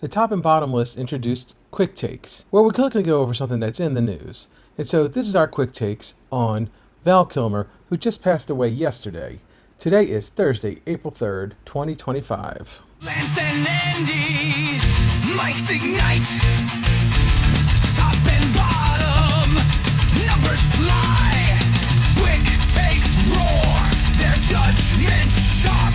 The top and bottom list introduced quick takes, where we're going to go over something that's in the news. And so this is our quick takes on Val Kilmer, who just passed away yesterday. Today is Thursday, April 3rd, 2025. Lance and Andy, mics ignite. Top and bottom, numbers fly. Quick takes roar, their judgment sharp.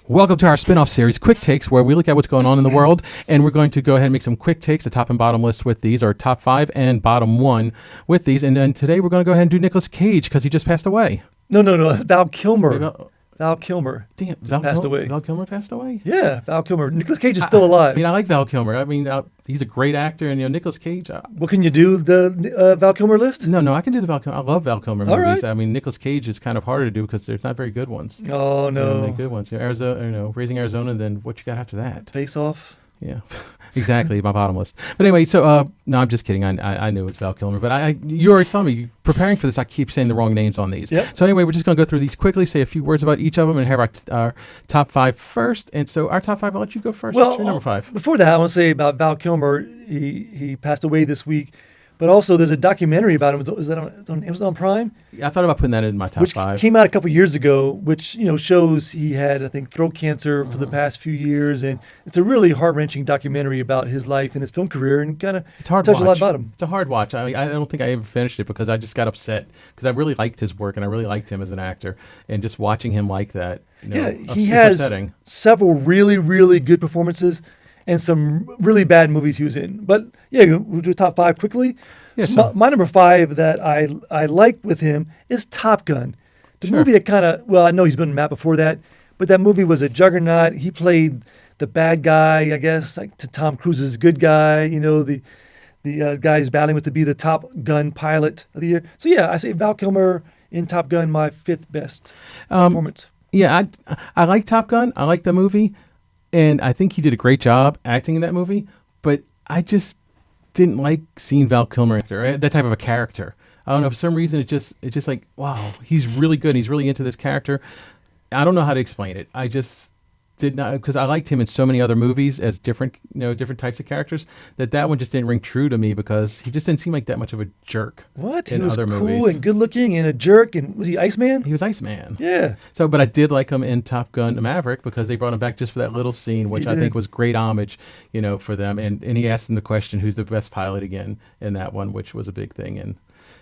Welcome to our spin-off series, Quick Takes, where we look at what's going on in the world, and we're going to go ahead and make some quick takes, the top and bottom list with these, or top 5 and bottom 1 with these. And then today we're going to go ahead and do Nicolas Cage, because he just passed away. No. It's Val Kilmer. Val Kilmer. Damn, passed away. Val Kilmer passed away? Yeah, Val Kilmer. Nicolas Cage is still alive. I mean, I like Val Kilmer. I mean, he's a great actor, and Nicolas Cage. Well, can you do the Val Kilmer list? No, I can do the Val Kilmer. I love Val Kilmer movies. All right. I mean, Nicolas Cage is kind of harder to do because there's not very good ones. Oh no, Very good ones. Arizona, Raising Arizona, and then what you got after that? Face Off. Yeah, exactly. My bottom list. But anyway, so no, I'm just kidding. I knew it was Val Kilmer, but you already saw me preparing for this. I keep saying the wrong names on these. Yep. So anyway, we're just going to go through these quickly, say a few words about each of them, and have our top 5 first. And so our top 5, I'll let you go first. Well, What's your number 5? Before that, I want to say about Val Kilmer. He passed away this week, but also there's a documentary about him. Is that on Amazon Prime? I thought about putting that in my top Which 5. came out a couple years ago, which shows he had, I think, throat cancer for the past few years, and it's a really heart-wrenching documentary about his life and his film career, and kind of It's tells a lot about him. It's a hard watch. I mean, I don't think I ever finished it because I just got upset because I really liked his work and I really liked him as an actor, and just watching him like that. He it's has upsetting. several really, really good performances and some really bad movies he was in. But yeah, we'll do top 5 quickly. Yeah, So sure. my number 5 that I like with him is Top Gun. The Sure. movie that kind of, well, I know he's been in Matt before that, but that movie was a juggernaut. He played the bad guy, I guess, like to Tom Cruise's good guy, the guy who's battling with to be the Top Gun pilot of the year. So yeah, I say Val Kilmer in Top Gun, my 5th best performance. Yeah, I like Top Gun. I like the movie, and I think he did a great job acting in that movie. But I just didn't like seeing Val Kilmer that type of a character. I don't know, for some reason it's just like, wow, he's really good. He's really into this character. I don't know how to explain it. I just did not, because I liked him in so many other movies as different types of characters, that one just didn't ring true to me because he just didn't seem like that much of a jerk. What? He in was other cool movies. and good looking and a jerk. And was he Iceman? He was Iceman. Yeah. So, but I did like him in Top Gun Maverick because they brought him back just for that little scene, which I think was great homage, for them. And he asked them the question, who's the best pilot again in that one, which was a big thing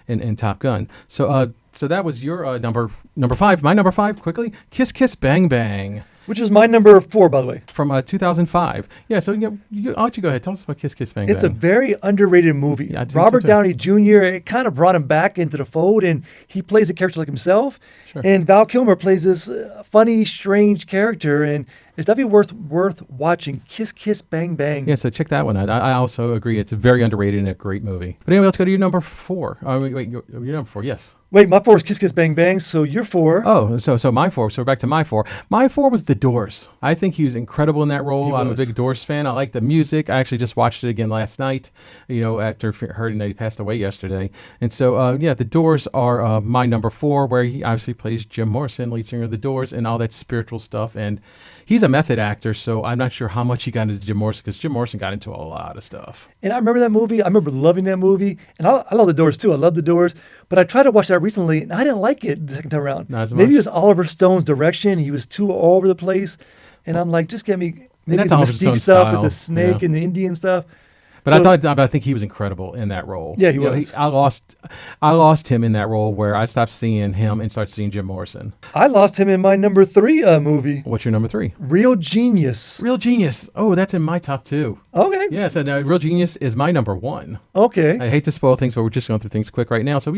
in Top Gun. So that was your number 5. My number 5, quickly, Kiss Kiss Bang Bang. Which is my number 4, by the way. From 2005. Yeah, so I'll let you go ahead. Tell us about Kiss Kiss Bang Bang. It's a very underrated movie. Yeah, I think Robert so, too. Downey Jr., it kind of brought him back into the fold, and he plays a character like himself. Sure. And Val Kilmer plays this funny, strange character, and it's definitely worth watching. Kiss Kiss Bang Bang. Yeah, so check that one out. I also agree. It's very underrated and a great movie. But anyway, let's go to your number 4. Wait, your number 4, yes. Wait, my 4 is Kiss Kiss Bang Bang, so you're 4. Oh, so my 4. So we're back to my 4. My 4 was The Doors. I think he was incredible in that role. I'm a big Doors fan. I like the music. I actually just watched it again last night, after hearing that he passed away yesterday. And so, The Doors are my number 4, where he obviously plays Jim Morrison, lead singer of The Doors, and all that spiritual stuff. And he's a method actor, so I'm not sure how much he got into Jim Morrison, because Jim Morrison got into a lot of stuff. And I remember that movie. I remember loving that movie. And I love The Doors, too. I love The Doors. But I tried to watch that recently, and I didn't like it the second time around. Not as Maybe much? it was Oliver Stone's direction. He was too all over the place. And I'm like, just get me maybe that's the Oliver Mystique Stone's stuff style, with the snake yeah. and the Indian stuff. But I think he was incredible in that role. Yeah, he was. I lost him in that role where I stopped seeing him and started seeing Jim Morrison. I lost him in my number 3 movie, What's your number 3? Real Genius. Real Genius. Oh, that's in my top 2. Okay. Yeah, so now Real Genius is my number 1. Okay. I hate to spoil things, but we're just going through things quick right now. So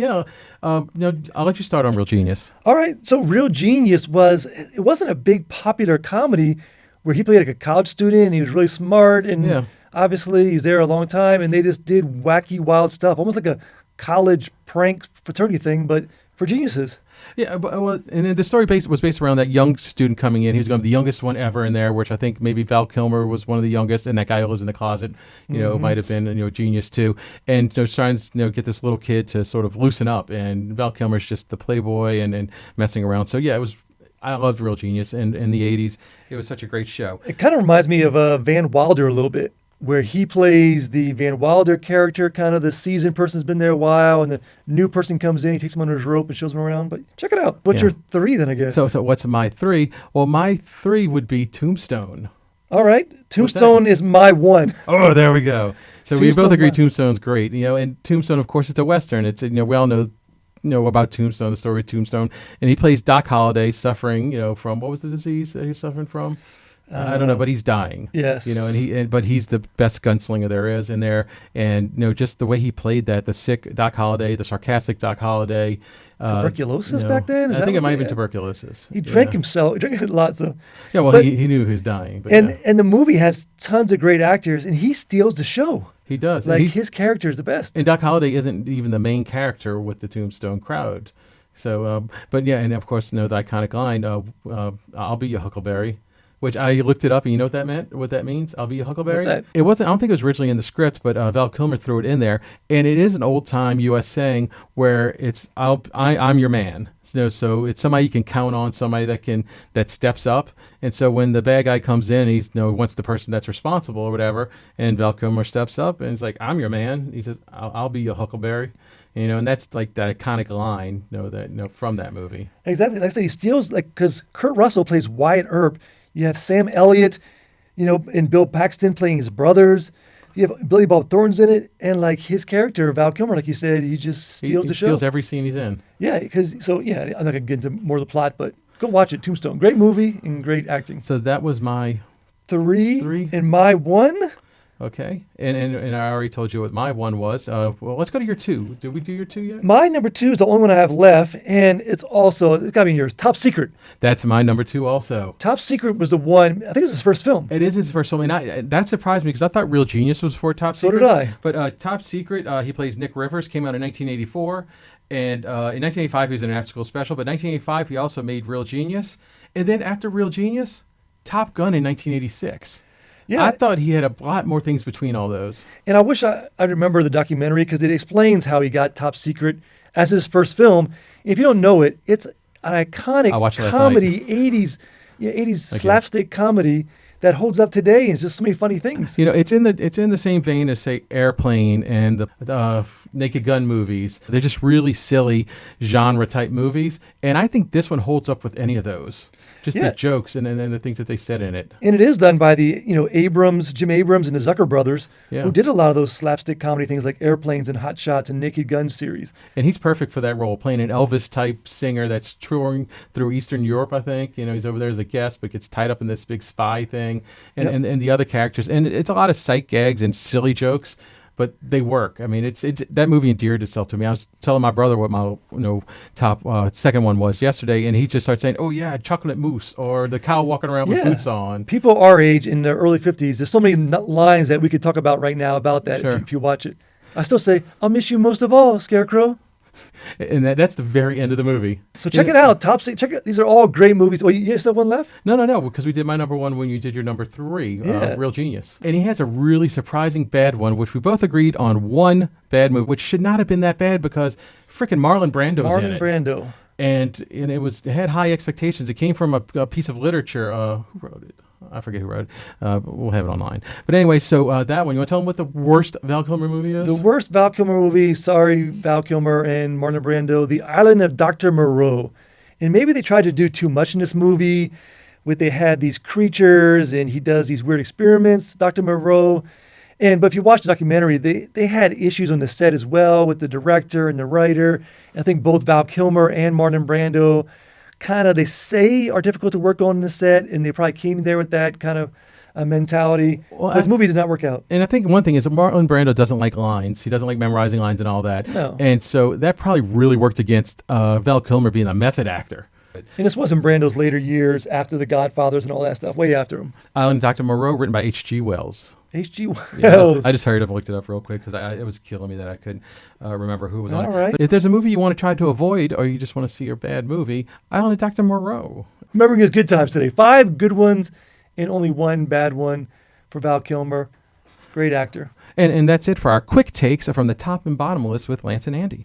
I'll let you start on Real Genius. All right. So Real Genius wasn't a big popular comedy where he played like a college student and he was really smart and Yeah. obviously he's there a long time and they just did wacky, wild stuff, almost like a college prank fraternity thing, but for geniuses. Yeah, and then the story was based around that young student coming in. He was going to be the youngest one ever in there, which I think maybe Val Kilmer was one of the youngest, and that guy who lives in the closet, might have been a genius too. And trying to get this little kid to sort of loosen up, and Val Kilmer's just the playboy and messing around. So yeah, it was I loved Real Genius in the 80s. It was such a great show. It kind of reminds me of Van Wilder a little bit, where he plays the Van Wilder character, kind of the seasoned person's been there a while, and the new person comes in, he takes him under his rope and shows him around. But check it out. What's Yeah. your 3 then, I guess? So what's my 3? Well, my 3 would be Tombstone. All right. Tombstone is my 1. Oh, there we go. So we Tombstone both agree one. Tombstone's great. And Tombstone, of course, it's a Western. It's, we all know about Tombstone, the story of Tombstone. And he plays Doc Holliday suffering, from, what was the disease that he was suffering from? I don't know, but he's dying. Yes. But he's the best gunslinger there is in there. And, just the way he played that, the sick Doc Holliday, the sarcastic Doc Holliday. Tuberculosis back then? Is I that think it what might they have been had? tuberculosis. He drank himself. He drank a lot. So. Yeah, well, But- he knew he was dying. But And the movie has tons of great actors, and he steals the show. he does. And Like, he's- his character is the best. And Doc Holliday isn't even the main character with the Tombstone crowd. So, but yeah, and of course, the iconic line, "I'll be your Huckleberry," which I looked it up, and you know what that meant? What that means? "I'll be your Huckleberry." What's that? It wasn't. I don't think it was originally in the script, but Val Kilmer threw it in there, and it is an old time U.S. saying where it's I'm your man." So it's somebody you can count on, somebody that steps up. And so when the bad guy comes in, he's wants the person that's responsible or whatever, and Val Kilmer steps up and he's like, "I'm your man." He says, "I'll be your Huckleberry," and that's like that iconic line, from that movie. Exactly. Like I said, he steals, because Kurt Russell plays Wyatt Earp. You have Sam Elliott, and Bill Paxton playing his brothers. You have Billy Bob Thornton's in it, and his character, Val Kilmer, like you said, he just steals He the show. steals every scene he's in. Yeah, I'm not gonna get into more of the plot, but go watch it. Tombstone, great movie and great acting. So that was my 3 and my 1. okay, and I already told you what my 1 was. Well, let's go to your 2. Did we do your 2 yet? My number 2 is the only one I have left, and it's gotta be yours. Top Secret. That's my number 2 also. Top Secret was the one. I think it was his first film. It is his first film, and that surprised me because I thought Real Genius was before Top So Secret. did I. But Top Secret, he plays Nick Rivers, came out in 1984. And in 1985, he was in an after-school special. But in 1985, he also made Real Genius. And then after Real Genius, Top Gun in 1986. Yeah. I thought he had a lot more things between all those. And I wish I remember the documentary because it explains how he got Top Secret as his first film. If you don't know it, it's an iconic I watched it last comedy, 80s slapstick comedy that holds up today. And it's just so many funny things. It's in the same vein as say Airplane and the Naked Gun movies. They're just really silly genre type movies, and I think this one holds up with any of those. Just Yeah. the jokes and the things that they said in it. And it is done by the Jim Abrams and the Zucker brothers, Yeah. who did a lot of those slapstick comedy things like Airplanes and Hot Shots and Naked Gun series. And he's perfect for that role, playing an Elvis type singer that's touring through Eastern Europe. I think he's over there as a guest, but gets tied up in this big spy thing, and Yep. and the other characters. And it's a lot of sight gags and silly jokes, but they work. I mean, it's that movie endeared itself to me. I was telling my brother what my top second one was yesterday, and he just started saying, "Oh yeah, chocolate mousse," or the cow walking around with Yeah. boots on. People our age in the early 50s, there's so many lines that we could talk about right now about that Sure. if you watch it. I still say, "I'll miss you most of all, Scarecrow." And that's the very end of the movie. So check it out. Check it. These are all great movies. Well, you still have one left? No, because we did my number 1 when you did your number 3, Yeah. Real Genius. And he has a really surprising bad one, which we both agreed on one bad movie, which should not have been that bad because freaking Marlon Brando's in Marlon it. Brando. And it had high expectations. It came from a piece of literature. Who wrote it? I forget who wrote it. But we'll have it online. But anyway, so that one. You want to tell them what the worst Val Kilmer movie is? The worst Val Kilmer movie, sorry, Val Kilmer and Marlon Brando, The Island of Dr. Moreau. And maybe they tried to do too much in this movie. They had these creatures and he does these weird experiments, Dr. Moreau. But if you watch the documentary, they had issues on the set as well with the director and the writer. I think both Val Kilmer and Marlon Brando they say are difficult to work on the set, and they probably came there with that kind of mentality. Well, But the movie did not work out. And I think one thing is that Marlon Brando doesn't like lines. He doesn't like memorizing lines and all that. No. And so that probably really worked against Val Kilmer being a method actor. And this wasn't Brando's later years after The Godfathers and all that stuff, way after him. Island Dr. Moreau, written by H.G. Wells. H.G. Wells. Yeah, I just hurried up and looked it up real quick because it was killing me that I couldn't remember who was on All it. right. But if there's a movie you want to try to avoid or you just want to see a bad movie, Island of Dr. Moreau. Remembering his good times today. 5 good ones and only 1 bad one for Val Kilmer. Great actor. And that's it for our quick takes from the top and bottom list with Lance and Andy.